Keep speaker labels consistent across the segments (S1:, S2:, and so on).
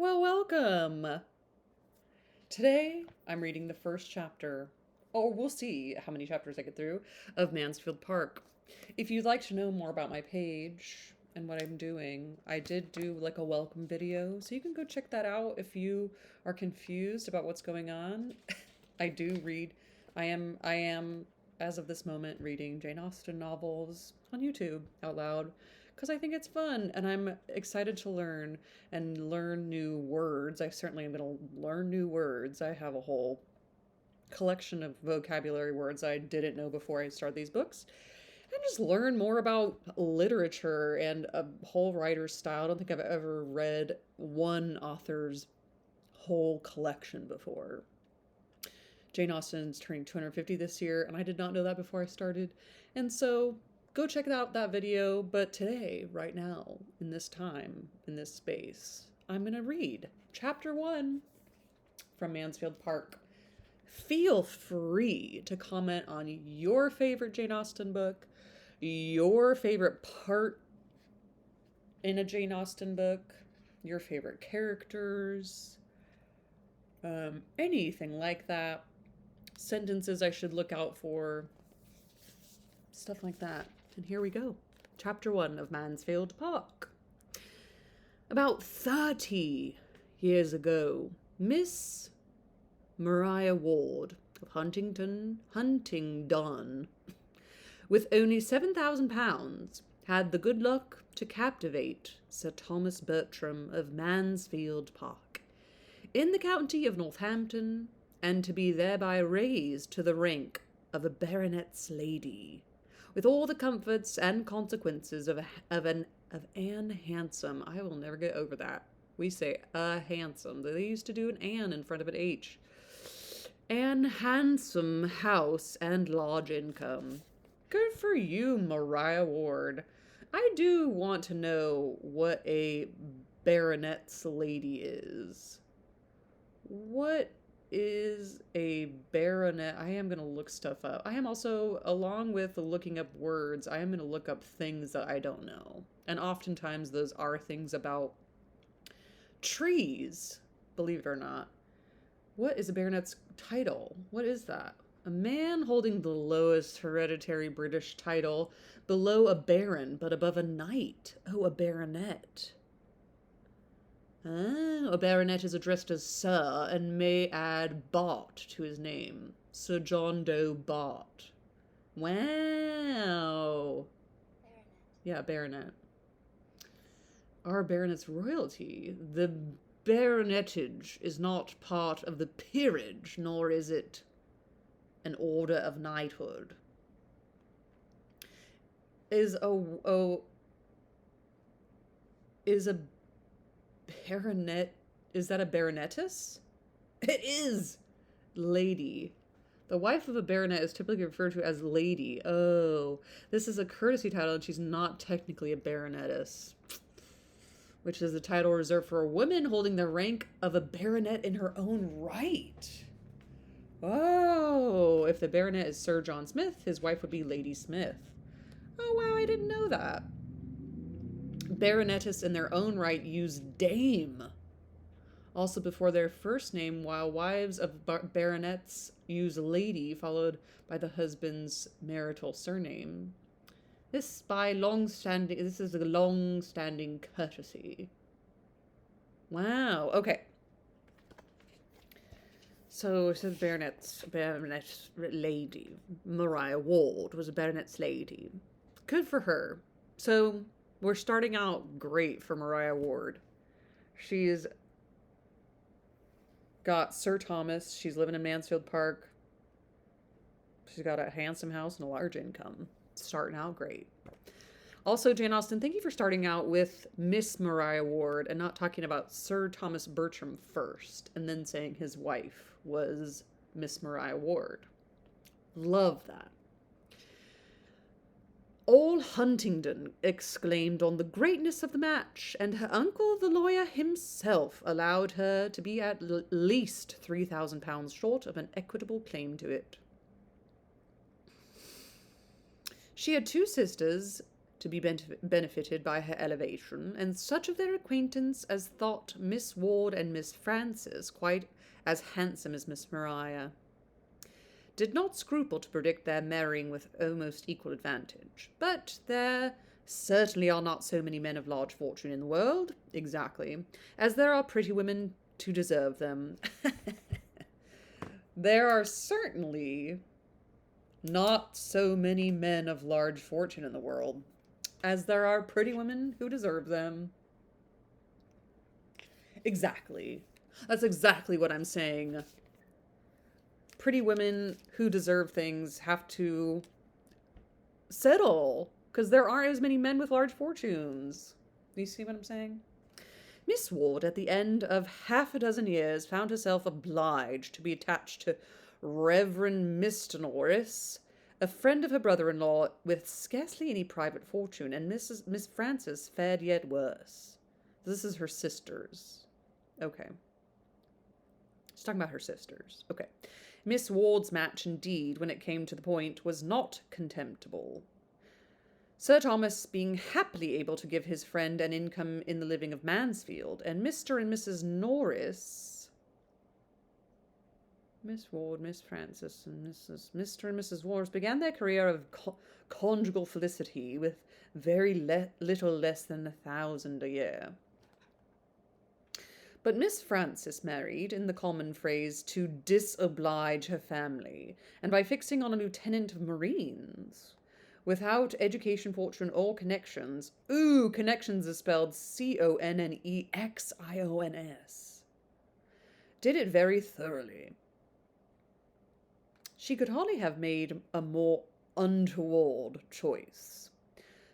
S1: Well, welcome! Today, I'm reading the first chapter, or we'll see how many chapters I get through, of Mansfield Park. If you'd like to know more about my page and what I'm doing, I did do like a welcome video, so you can go check that out if you are confused about what's going on. I do read, I am, as of this moment, reading Jane Austen novels on YouTube out loud because I think it's fun and I'm excited to learn and learn new words. I certainly am going to learn new words. I have a whole collection of vocabulary words I didn't know before I started these books. And just learn more about literature and a whole writer's style. I don't think I've ever read one author's whole collection before. Jane Austen's turning 250 this year, and I did not know that before I started. And so go check out that video. But today, right now, in this time, in this space, I'm going to read chapter 1 from Mansfield Park. Feel free to comment on your favorite Jane Austen book, your favorite part in a Jane Austen book, your favorite characters, anything like that. Sentences I should look out for, stuff like that. And here we go. Chapter 1 of Mansfield Park. About 30 years ago, Miss Maria Ward of Huntingdon, with only £7,000, had the good luck to captivate Sir Thomas Bertram of Mansfield Park, in the county of Northampton, and to be thereby raised to the rank of a baronet's lady, with all the comforts and consequences of Anne Handsome. I will never get over that. We say handsome. They used to do an Anne in front of an H. Anne Handsome house and large income. Good for you, Maria Ward. I do want to know what a baronet's lady is. What is a baronet? I am going to look stuff up. I am also, along with looking up words, I am going to look up things that I don't know. And oftentimes those are things about trees, believe it or not. What is a baronet's title? What is that? A man holding the lowest hereditary British title, below a baron, but above a knight. Oh, a baronet. A baronet is addressed as Sir and may add Bart to his name. Sir John Doe Bart. Wow.
S2: Baronet.
S1: Yeah, baronet. Our baronet's royalty. The baronetage is not part of the peerage, nor is it an order of knighthood. Is a baronet, is that a baronetess? It is! Lady. The wife of a baronet is typically referred to as lady. Oh, this is a courtesy title and she's not technically a baronetess, which is a title reserved for a woman holding the rank of a baronet in her own right. Oh, if the baronet is Sir John Smith, his wife would be Lady Smith. Oh, wow, I didn't know that. Baronetess in their own right use dame also before their first name, while wives of baronets use lady, followed by the husband's marital surname. This is a long-standing courtesy. Wow, okay. So it says baronet lady. Maria Ward was a baronet's lady. Good for her. So we're starting out great for Maria Ward. She's got Sir Thomas. She's living in Mansfield Park. She's got a handsome house and a large income. Starting out great. Also, Jane Austen, thank you for starting out with Miss Maria Ward and not talking about Sir Thomas Bertram first and then saying his wife was Miss Maria Ward. Love that. All Huntingdon exclaimed on the greatness of the match, and her uncle, the lawyer himself, allowed her to be at least £3,000 short of an equitable claim to it. She had two sisters, to be benefited by her elevation, and such of their acquaintance as thought Miss Ward and Miss Frances quite as handsome as Miss Maria, did not scruple to predict their marrying with almost equal advantage. But there certainly are not so many men of large fortune in the world, exactly, as there are pretty women to deserve them. There are certainly not so many men of large fortune in the world as there are pretty women who deserve them. Exactly. That's exactly what I'm saying. Pretty women who deserve things have to settle, because there aren't as many men with large fortunes. Do you see what I'm saying? Miss Ward, at the end of half a dozen years, found herself obliged to be attached to Reverend Mr. Norris, a friend of her brother-in-law with scarcely any private fortune, and Miss Frances fared yet worse. This is her sisters. Okay. She's talking about her sisters. Okay. Miss Ward's match, indeed, when it came to the point, was not contemptible. Sir Thomas being happily able to give his friend an income in the living of Mansfield, and Mr. and Mrs. Norris, Miss Ward, Miss Frances, and Mr. and Mrs. Norris began their career of conjugal felicity with very little less than 1,000 a year. But Miss Frances married, in the common phrase, to disoblige her family, and by fixing on a lieutenant of marines, without education, fortune, or connections. Ooh, connections is spelled Connextions. Did it very thoroughly. She could hardly have made a more untoward choice.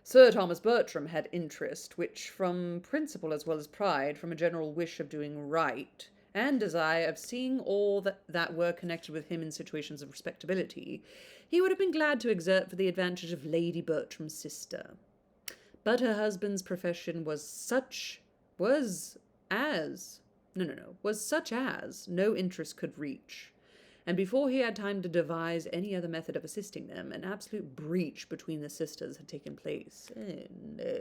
S1: Sir Thomas Bertram had interest, which, from principle as well as pride, from a general wish of doing right, and desire of seeing all that were connected with him in situations of respectability, he would have been glad to exert for the advantage of Lady Bertram's sister. But her husband's profession was such as no interest could reach, and before he had time to devise any other method of assisting them, an absolute breach between the sisters had taken place. Oh, no.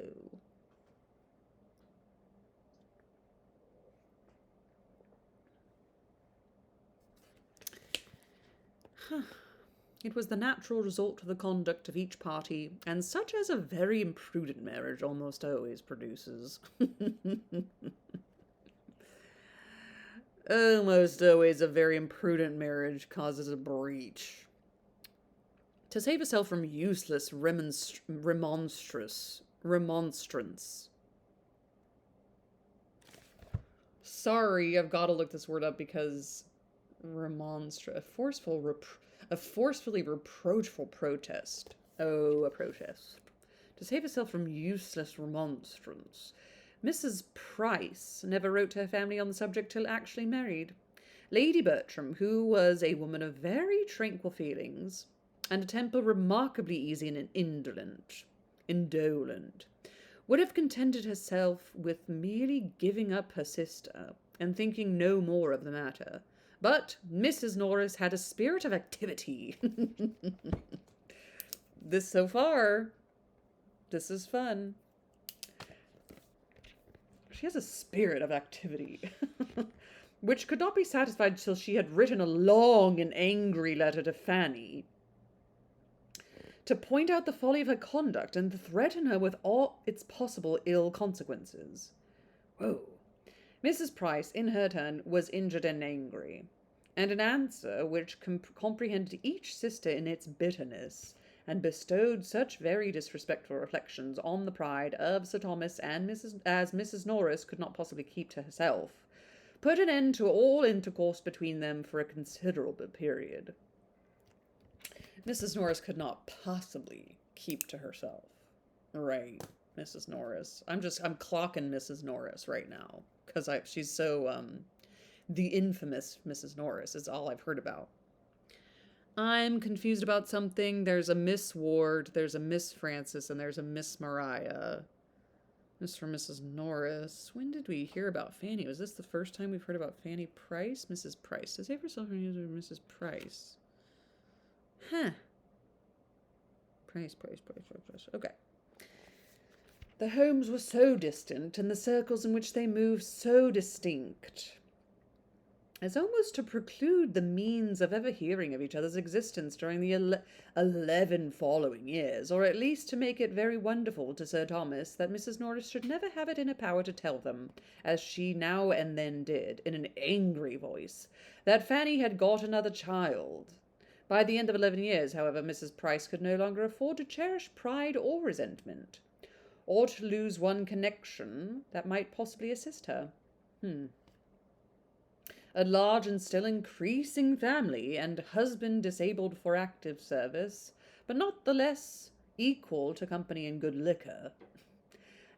S1: It was the natural result of the conduct of each party, and such as a very imprudent marriage almost always produces. Almost always a very imprudent marriage causes a breach. To save herself from useless remonstrance. Sorry, I've got to look this word up because a forcefully reproachful protest. Oh, a protest. To save herself from useless remonstrance. Mrs. Price never wrote to her family on the subject till actually married. Lady Bertram, who was a woman of very tranquil feelings, and a temper remarkably easy and indolent, would have contented herself with merely giving up her sister, and thinking no more of the matter. But Mrs. Norris had a spirit of activity. So far, this is fun. She has a spirit of activity, which could not be satisfied till she had written a long and angry letter to Fanny, to point out the folly of her conduct and threaten her with all its possible ill consequences. Whoa. Mrs. Price, in her turn, was injured and angry, and an answer which comprehended each sister in its bitterness, and bestowed such very disrespectful reflections on the pride of Sir Thomas and Mrs. Norris could not possibly keep to herself, put an end to all intercourse between them for a considerable period. Mrs. Norris could not possibly keep to herself. Right, Mrs. Norris. I'm clocking Mrs. Norris right now, because she's so, the infamous Mrs. Norris is all I've heard about. I'm confused about something. There's a Miss Ward, there's a Miss Frances, and there's a Miss Maria. Mr. and Mrs. Norris. When did we hear about Fanny? Was this the first time we've heard about Fanny Price? Mrs. Price. To save herself from using Mrs. Price. Huh. Price. Okay. The homes were so distant, and the circles in which they moved so distinct, as almost to preclude the means of ever hearing of each other's existence during the 11 following years, or at least to make it very wonderful to Sir Thomas that Mrs. Norris should never have it in her power to tell them, as she now and then did, in an angry voice, that Fanny had got another child. By the end of 11 years, however, Mrs. Price could no longer afford to cherish pride or resentment, or to lose one connection that might possibly assist her. A large and still increasing family, and husband disabled for active service, but not the less equal to company and good liquor,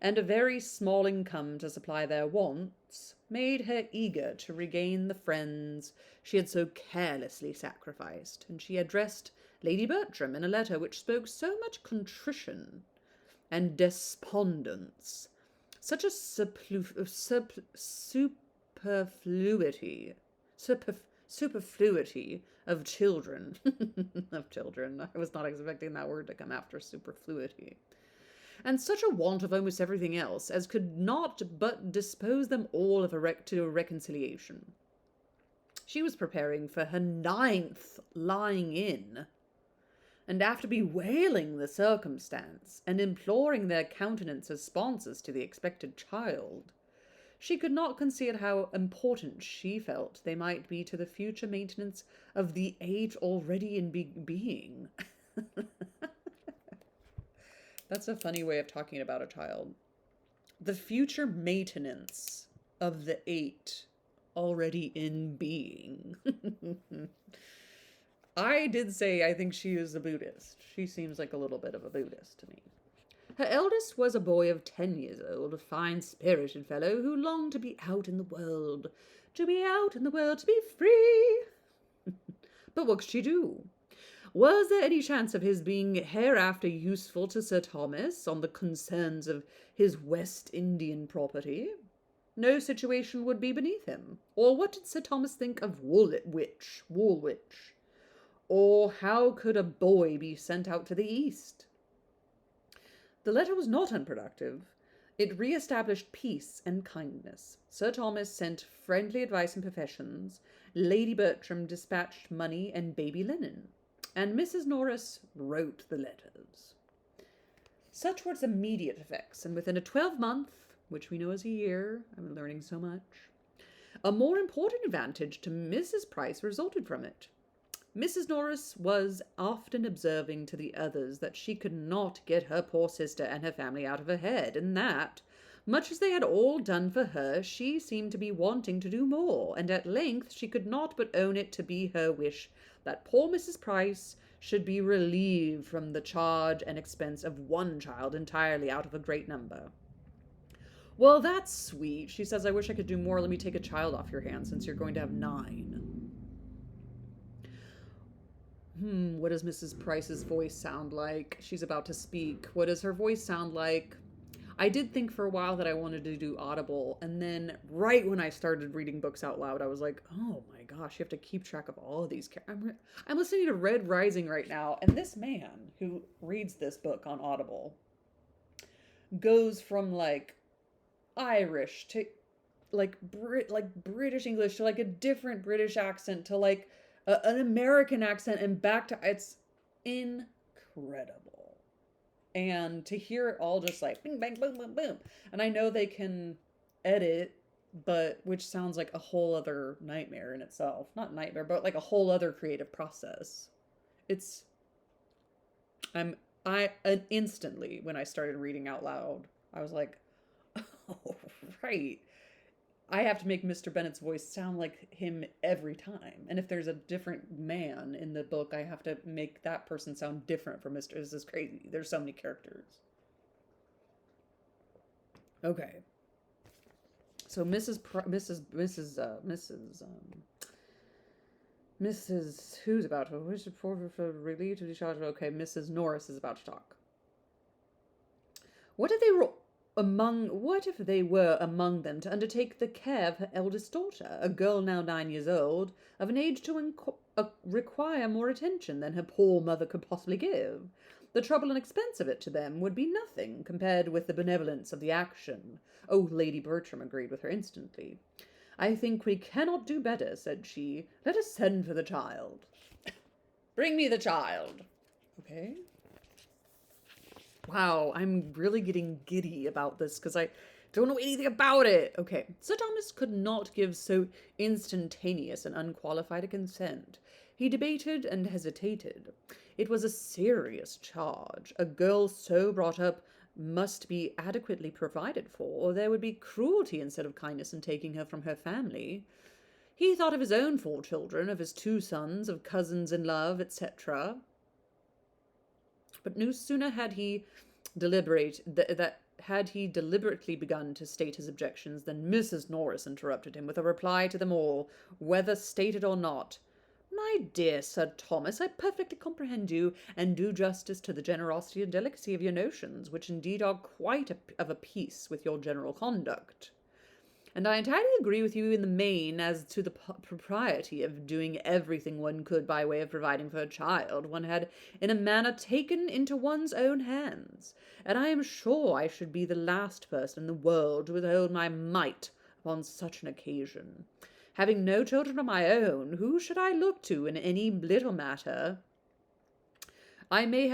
S1: and a very small income to supply their wants, made her eager to regain the friends she had so carelessly sacrificed, and she addressed Lady Bertram in a letter which spoke so much contrition and despondence, such a superfluity of children. Of children. I was not expecting that word to come after superfluity. And such a want of almost everything else as could not but dispose them all to a reconciliation. She was preparing for her 9th lying in, and after bewailing the circumstance, and imploring their countenance as sponsors to the expected child, she could not conceal how important she felt they might be to the future maintenance of the age already in being. That's a funny way of talking about a child. The future maintenance of the 8 already in being. I did say I think she is a Buddhist. She seems like a little bit of a Buddhist to me. Her eldest was a boy of 10 years old, a fine-spirited fellow who longed to be out in the world, to be free. But what could she do? Was there any chance of his being hereafter useful to Sir Thomas on the concerns of his West Indian property? No situation would be beneath him. Or what did Sir Thomas think of Woolwich? Or how could a boy be sent out to the East? The letter was not unproductive. It re-established peace and kindness. Sir Thomas sent friendly advice and professions. Lady Bertram dispatched money and baby linen. And Mrs. Norris wrote the letters. Such were its immediate effects, and within a 12-month, which we know as a year, I'm learning so much, a more important advantage to Mrs. Price resulted from it. Mrs. Norris was often observing to the others that she could not get her poor sister and her family out of her head, and that, much as they had all done for her, she seemed to be wanting to do more, and at length she could not but own it to be her wish that poor Mrs. Price should be relieved from the charge and expense of one child entirely out of a great number. Well, that's sweet. She says, I wish I could do more. Let me take a child off your hands since you're going to have 9. What does Mrs. Price's voice sound like? She's about to speak. What does her voice sound like? I did think for a while that I wanted to do Audible, and then right when I started reading books out loud, I was like, oh my gosh, you have to keep track of all of these characters. I'm listening to Red Rising right now, and this man who reads this book on Audible goes from like Irish to like British English to like a different British accent to like an American accent and back to, it's incredible. And to hear it all just like bing, bang, boom, boom, boom. And I know they can edit, but which sounds like a whole other nightmare in itself. Not nightmare, but like a whole other creative process. I instantly, when I started reading out loud, I was like, oh, right. I have to make Mr. Bennet's voice sound like him every time. And if there's a different man in the book, I have to make that person sound different from Mr. This is crazy. There's so many characters. Okay. So Mrs. Who's about to relieved to the charge? Okay, Mrs. Norris is about to talk. What if they were among them to undertake the care of her eldest daughter, a girl now 9 years old, of an age to require more attention than her poor mother could possibly give? The trouble and expense of it to them would be nothing compared with the benevolence of the action. Oh, Lady Bertram agreed with her instantly. I think we cannot do better, said she. Let us send for the child. Bring me the child. Okay. Wow, I'm really getting giddy about this because I don't know anything about it. Okay, Sir Thomas could not give so instantaneous and unqualified a consent. He debated and hesitated. It was a serious charge. A girl so brought up must be adequately provided for, or there would be cruelty instead of kindness in taking her from her family. He thought of his own 4 children, of his 2 sons, of cousins in love, etc. But no sooner had he had he deliberately begun to state his objections than Mrs. Norris interrupted him with a reply to them all, whether stated or not. My dear Sir Thomas, I perfectly comprehend you, and do justice to the generosity and delicacy of your notions, which indeed are quite of a piece with your general conduct. And I entirely agree with you in the main as to the propriety of doing everything one could by way of providing for a child one had in a manner taken into one's own hands. And I am sure I should be the last person in the world to withhold my mite upon such an occasion. Having no children of my own, who should I look to in any little matter I may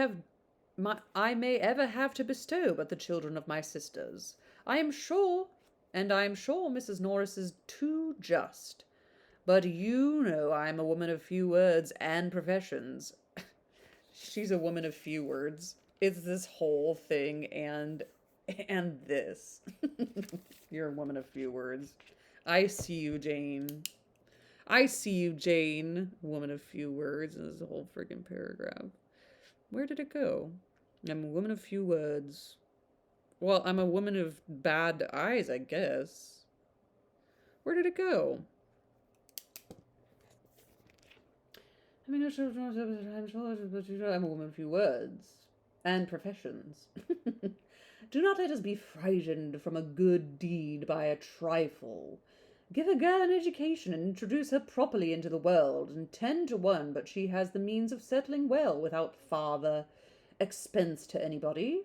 S1: ever have to bestow but the children of my sisters? I am sure Mrs. Norris is too just. But you know I am a woman of few words and professions. She's a woman of few words. It's this whole thing and this. You're a woman of few words. I see you, Jane. I see you, Jane. Woman of few words. And there's a whole friggin' paragraph. Where did it go? I'm a woman of few words. Well, I'm a woman of bad eyes, I guess. Where did it go? I'm a woman of few words and professions. Do not let us be frightened from a good deed by a trifle. Give a girl an education and introduce her properly into the world, and 10 to 1 but she has the means of settling well without farther expense to anybody.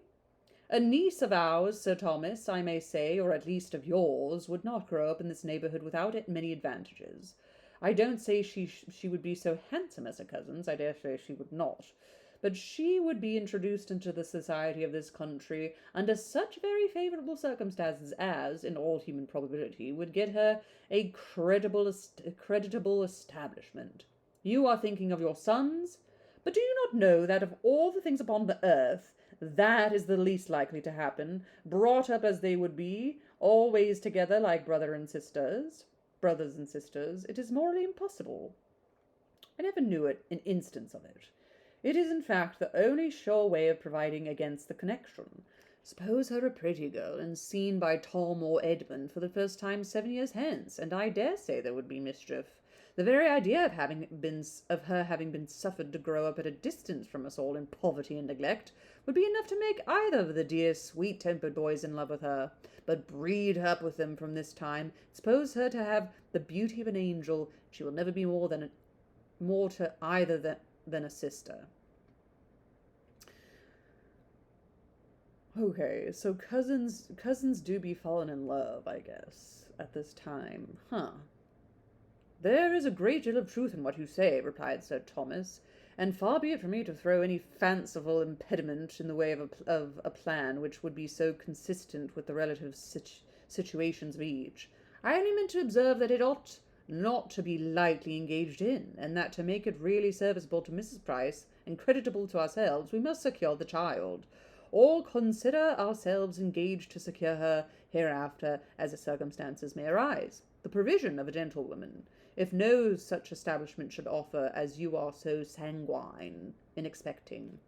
S1: A niece of ours, Sir Thomas, I may say, or at least of yours, would not grow up in this neighbourhood without many advantages. I don't say she would be so handsome as her cousins, I dare say she would not, but she would be introduced into the society of this country under such very favourable circumstances as, in all human probability, would get her a creditable establishment. You are thinking of your sons, but do you not know that of all the things upon the earth, that is the least likely to happen, brought up as they would be, always together like brothers and sisters, it is morally impossible. I never knew an instance of it. It is, in fact, the only sure way of providing against the connection. Suppose her a pretty girl, and seen by Tom or Edmund for the first time 7 years hence, and I dare say there would be mischief. The very idea of her having been suffered to grow up at a distance from us all in poverty and neglect would be enough to make either of the dear, sweet-tempered boys in love with her. But breed her up with them from this time, suppose her to have the beauty of an angel, she will never be more to either than a sister. Okay, so cousins do be fallen in love, I guess, at this time. Huh. There is a great deal of truth in what you say, replied Sir Thomas, and far be it from me to throw any fanciful impediment in the way of a plan which would be so consistent with the relative situations of each. I only meant to observe that it ought not to be lightly engaged in, and that to make it really serviceable to Mrs. Price and creditable to ourselves, we must secure the child. All consider ourselves engaged to secure her hereafter as the circumstances may arise. The provision of a gentlewoman, if no such establishment should offer as you are so sanguine in expecting.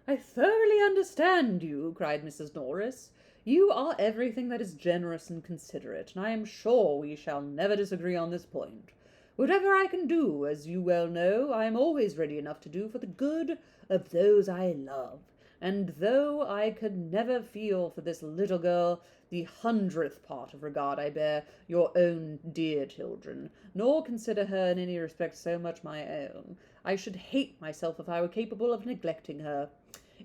S1: I thoroughly understand you, cried Mrs. Norris. You are everything that is generous and considerate, and I am sure we shall never disagree on this point. Whatever I can do, as you well know, I am always ready enough to do for the good of those I love, and though I could never feel for this little girl the 100th part of regard I bear your own dear children, nor consider her in any respect so much my own, I should hate myself if I were capable of neglecting her.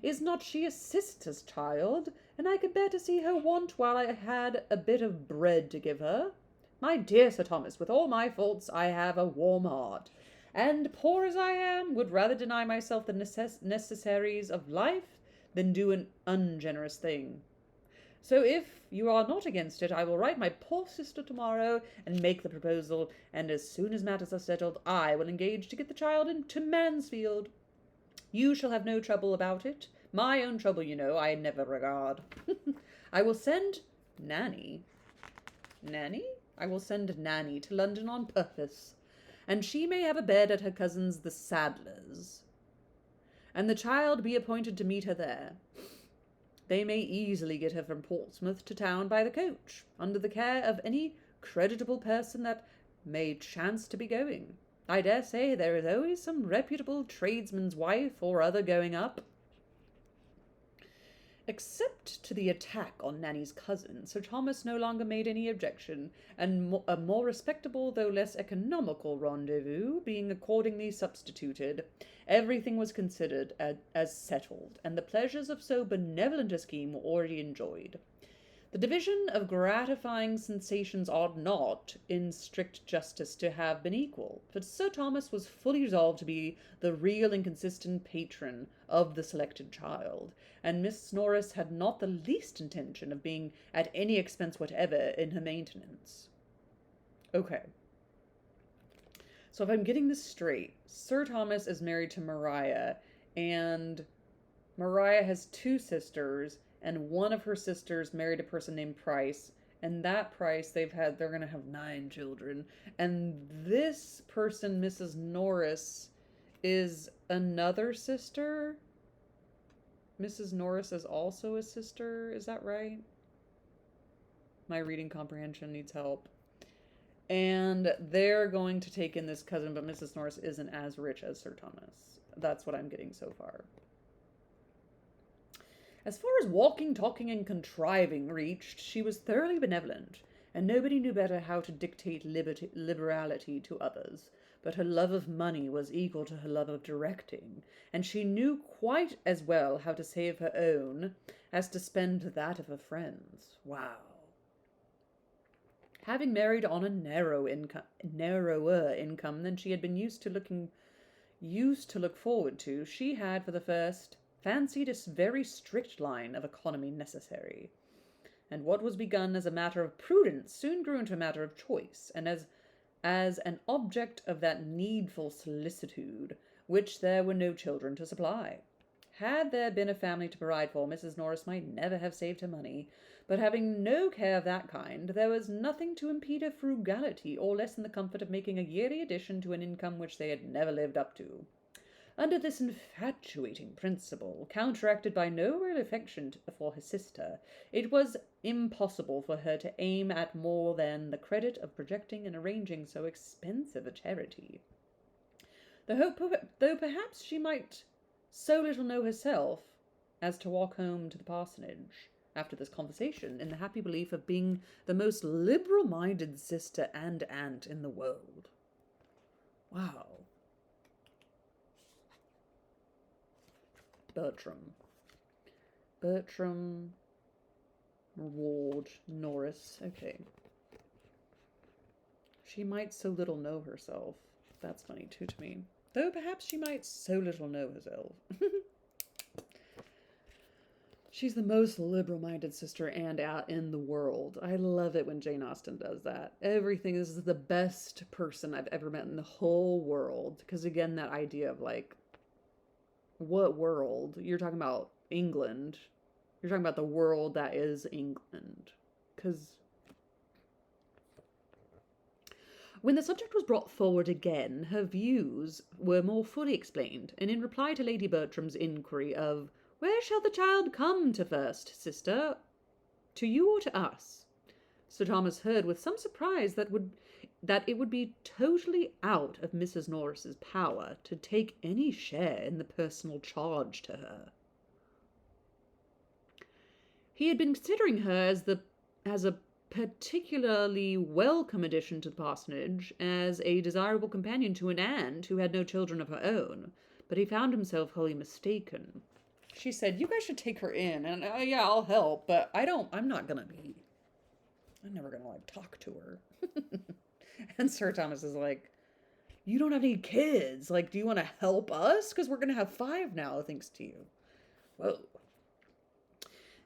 S1: Is not she a sister's child, and I could bear to see her want while I had a bit of bread to give her? My dear Sir Thomas, with all my faults, I have a warm heart, and, poor as I am, would rather deny myself the necessaries of life than do an ungenerous thing. So if you are not against it, I will write my poor sister tomorrow and make the proposal, and as soon as matters are settled, I will engage to get the child into Mansfield. You shall have no trouble about it. My own trouble, you know, I never regard. I will send Nanny. Nanny? I will send Nanny to London on purpose, and she may have a bed at her cousin's the Sadler's, and the child be appointed to meet her there. They may easily get her from Portsmouth to town by the coach, under the care of any creditable person that may chance to be going. I dare say there is always some reputable tradesman's wife or other going up. Except to the attack on Nanny's cousin, Sir Thomas no longer made any objection, and a more respectable though less economical rendezvous being accordingly substituted, everything was considered as settled, and the pleasures of so benevolent a scheme were already enjoyed. The division of gratifying sensations ought not, in strict justice, to have been equal, but Sir Thomas was fully resolved to be the real and consistent patron of the selected child, and Miss Norris had not the least intention of being at any expense whatever in her maintenance. Okay. So if I'm getting this straight, Sir Thomas is married to Maria, and Maria has two sisters, and one of her sisters married a person named Price, and that Price, they're going to have 9 children, and this person, Mrs. Norris, is another sister. Mrs. Norris is also a sister, is that right? My reading comprehension needs help. And they're going to take in this cousin, but Mrs. Norris isn't as rich as Sir Thomas. That's what I'm getting so far. As far as walking, talking, and contriving reached, she was thoroughly benevolent, and nobody knew better how to dictate liberality to others. But her love of money was equal to her love of directing, and she knew quite as well how to save her own as to spend that of her friends. Wow. Having married on a narrower income than she had been used to look forward to, she had, for the first, fancied a very strict line of economy necessary, and what was begun as a matter of prudence soon grew into a matter of choice, and as an object of that needful solicitude which there were no children to supply. Had there been a family to provide for, Mrs. Norris might never have saved her money, but having no care of that kind, there was nothing to impede her frugality or lessen the comfort of making a yearly addition to an income which they had never lived up to. Under this infatuating principle, counteracted by no real affection for her sister, it was impossible for her to aim at more than the credit of projecting and arranging so expensive a charity. Though perhaps she might so little know herself as to walk home to the parsonage after this conversation in the happy belief of being the most liberal-minded sister and aunt in the world. Wow. Bertram, Ward, Norris. Okay. She might so little know herself. That's funny too to me. Though perhaps she might so little know herself. She's the most liberal-minded sister and aunt in the world. I love it when Jane Austen does that. Everything, this is the best person I've ever met in the whole world. Because again, that idea of like, what world? You're talking about England. You're talking about the world that is England. Because when the subject was brought forward again, her views were more fully explained, and in reply to Lady Bertram's inquiry of, "Where shall the child come to first, sister? To you or to us?" Sir Thomas heard with some surprise that it would be totally out of Mrs. Norris's power to take any share in the personal charge to her. He had been considering her as a particularly welcome addition to the parsonage, as a desirable companion to an aunt who had no children of her own, but he found himself wholly mistaken. She said, "You guys should take her in, and yeah, I'll help, but I'm never gonna, like, talk to her." And Sir Thomas is like, "You don't have any kids. Like, do you want to help us? Because we're gonna have 5 now, thanks to you." Whoa.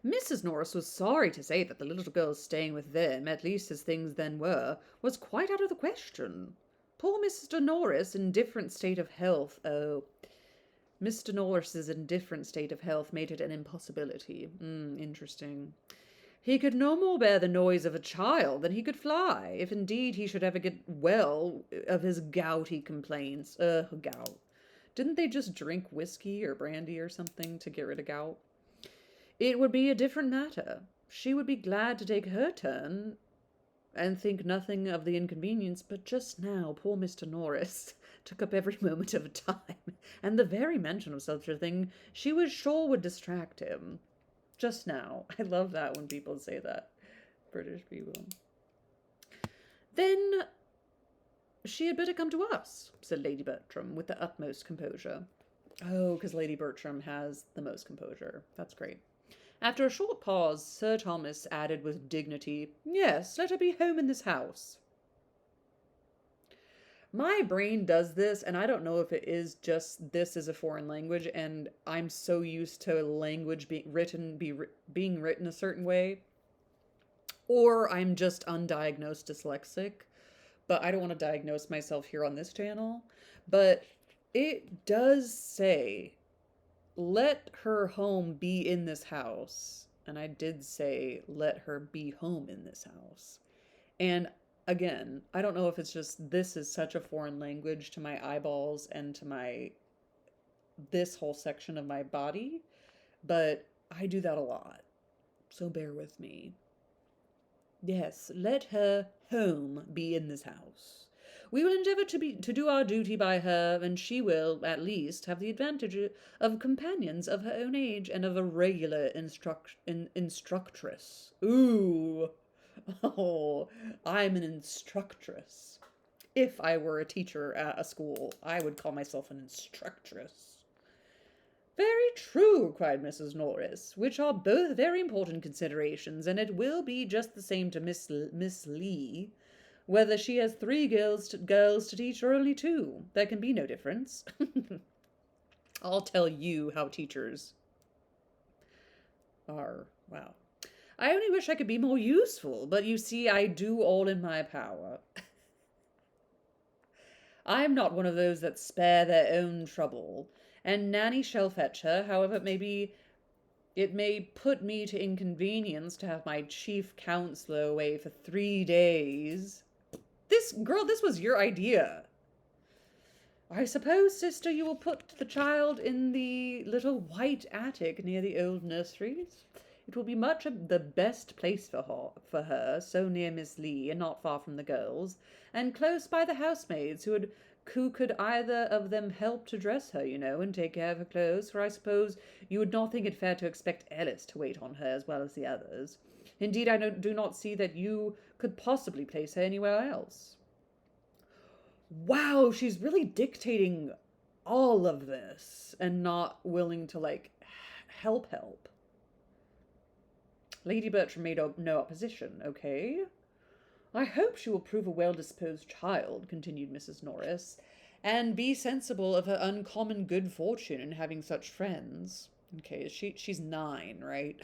S1: Mrs. Norris was sorry to say that the little girl's staying with them, at least as things then were, was quite out of the question. Poor Mr. Norris, in different state of health, Mr. Norris's indifferent state of health made it an impossibility. Interesting. He could no more bear the noise of a child than he could fly, if indeed he should ever get well of his gouty complaints. Gout. Didn't they just drink whiskey or brandy or something to get rid of gout? It would be a different matter. She would be glad to take her turn and think nothing of the inconvenience, but just now poor Mr. Norris took up every moment of time, and the very mention of such a thing she was sure would distract him. Just now. I love that when people say that. British people. "Then she had better come to us," said Lady Bertram with the utmost composure. Oh, because Lady Bertram has the most composure. That's great. After a short pause, Sir Thomas added with dignity, "Yes, let her be home in this house." My brain does this, and I don't know if it is just this is a foreign language, and I'm so used to language being written a certain way, or I'm just undiagnosed dyslexic, but I don't want to diagnose myself here on this channel. But it does say, "Let her home be in this house." And I did say, "Let her be home in this house." And again, I don't know if it's just this is such a foreign language to my eyeballs and to this whole section of my body, but I do that a lot. So bear with me. "Yes, let her home be in this house. We will endeavour to do our duty by her, and she will, at least, have the advantage of companions of her own age and of a regular instructress." Ooh. Oh, I'm an instructress. If I were a teacher at a school, I would call myself an instructress. "Very true," cried Mrs. Norris, "which are both very important considerations, and it will be just the same to Miss Lee, whether she has 3 girls to teach or only 2. There can be no difference." I'll tell you how teachers are. Wow. "I only wish I could be more useful, but you see, I do all in my power." "I'm not one of those that spare their own trouble, and Nanny shall fetch her, however it may put me to inconvenience to have my chief counselor away for 3 days. This was your idea. "I suppose, sister, you will put the child in the little white attic near the old nurseries? It will be much the best place for her, so near Miss Lee, and not far from the girls, and close by the housemaids, who could either of them help to dress her, you know, and take care of her clothes, for I suppose you would not think it fair to expect Ellis to wait on her as well as the others. Indeed, I do not see that you could possibly place her anywhere else." Wow, she's really dictating all of this and not willing to, like, help. Lady Bertram made no opposition. "Okay. I hope she will prove a well-disposed child," continued Mrs. Norris, "and be sensible of her uncommon good fortune in having such friends." Okay, she's 9, right?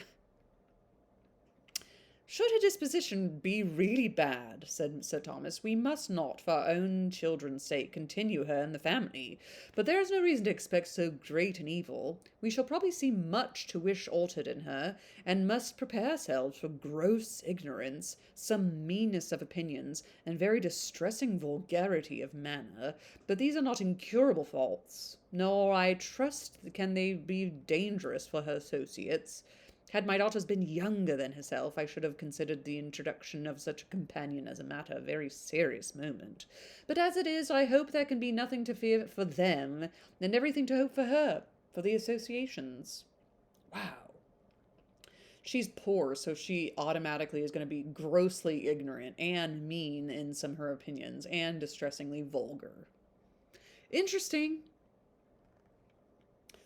S1: "Should her disposition be really bad," said Sir Thomas, "we must not, for our own children's sake, continue her in the family. But there is no reason to expect so great an evil. We shall probably see much to wish altered in her, and must prepare ourselves for gross ignorance, some meanness of opinions, and very distressing vulgarity of manner. But these are not incurable faults, nor, I trust, can they be dangerous for her associates. Had my daughters been younger than herself, I should have considered the introduction of such a companion as a matter of very serious moment. But as it is, I hope there can be nothing to fear for them, and everything to hope for her, for the associations." Wow. She's poor, so she automatically is going to be grossly ignorant and mean in some of her opinions and distressingly vulgar. Interesting.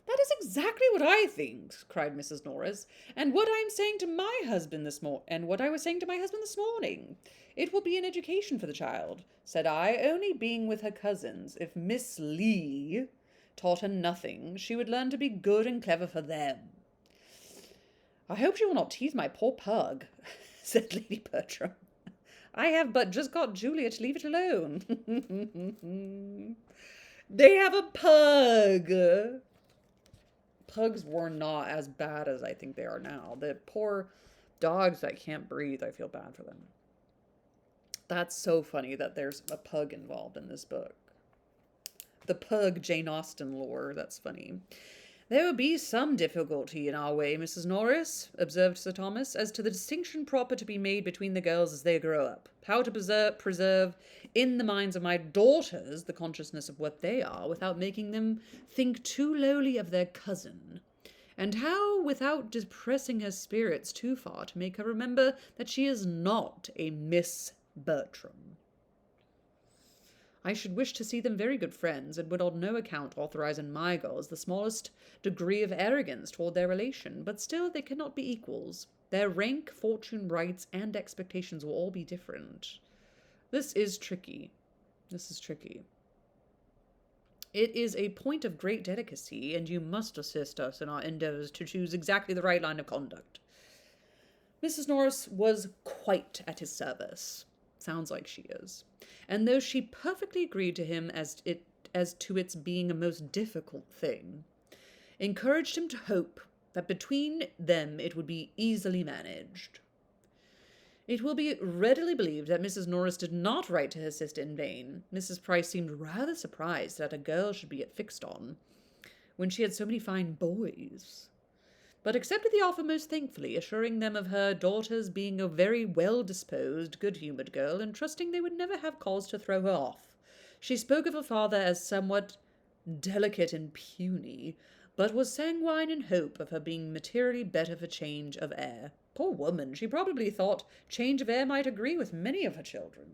S1: That is exactly what I think, cried Mrs. Norris, and what I am saying to my husband and what I was saying to my husband this morning. It will be an education for the child, said I, only being with her cousins. If Miss Lee taught her nothing, she would learn to be good and clever for them. I hope she will not tease my poor pug, said Lady Bertram. I have but just got Julia to leave it alone. They have a pug. Pugs were not as bad as I think they are now. The poor dogs that can't breathe, I feel bad for them. That's so funny that there's a pug involved in this book. The pug Jane Austen lore, that's funny. There will be some difficulty in our way, Mrs. Norris, observed Sir Thomas, as to the distinction proper to be made between the girls as they grow up. How to preserve in the minds of my daughters the consciousness of what they are, without making them think too lowly of their cousin. And how, without depressing her spirits too far, to make her remember that she is not a Miss Bertram. I should wish to see them very good friends, and would on no account authorize in my girls the smallest degree of arrogance toward their relation, but still they cannot be equals. Their rank, fortune, rights, and expectations will all be different. This is tricky. This is tricky. It is a point of great delicacy, and you must assist us in our endeavors to choose exactly the right line of conduct. Mrs. Norris was quite at his service. Sounds like she is. And though she perfectly agreed to him as to its being a most difficult thing, encouraged him to hope that between them it would be easily managed. It will be readily believed that Mrs. Norris did not write to her sister in vain. Mrs. Price seemed rather surprised that a girl should be fixed on, when she had so many fine boys, but accepted the offer most thankfully, assuring them of her daughter's being a very well-disposed, good-humoured girl, and trusting they would never have cause to throw her off. She spoke of her father as somewhat delicate and puny, but was sanguine in hope of her being materially better for change of air. Poor woman, she probably thought change of air might agree with many of her children.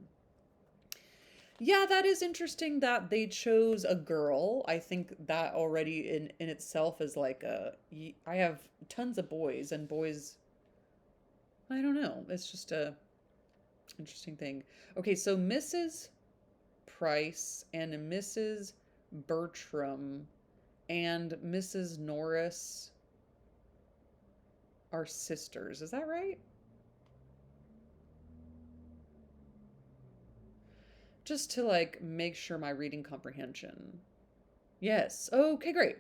S1: Yeah, that is interesting that they chose a girl. I think that already in itself is like I have tons of boys, and boys, I don't know. It's just a interesting thing. Okay, so Mrs. Price and Mrs. Bertram and Mrs. Norris are sisters. Is that right? Just to like make sure my reading comprehension. Yes. Okay, great.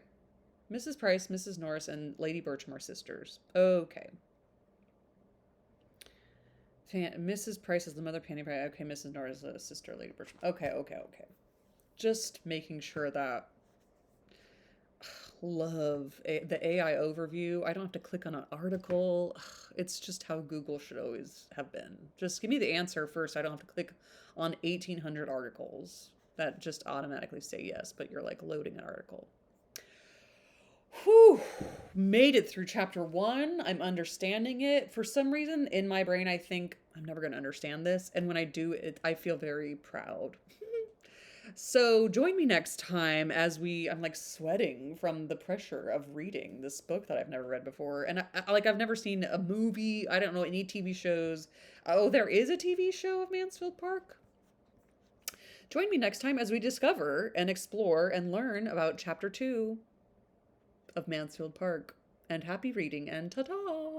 S1: Mrs. Price, Mrs. Norris, and Lady Bertram are sisters. Okay. Mrs. Price is the mother of Fanny Price. Okay, Mrs. Norris is a sister of Lady Bertram. Okay. Just making sure that love the AI overview. I don't have to click on an article. It's just how Google should always have been. Just give me the answer first. I don't have to click on 1,800 articles that just automatically say yes, but you're like loading an article. Whew, made it through chapter 1. I'm understanding it. For some reason in my brain, I think I'm never going to understand this. And when I do it, I feel very proud. So join me next time as I'm like sweating from the pressure of reading this book that I've never read before. And I've never seen a movie. I don't know any TV shows. Oh, there is a TV show of Mansfield Park. Join me next time as we discover and explore and learn about chapter 2 of Mansfield Park. And happy reading and ta-ta!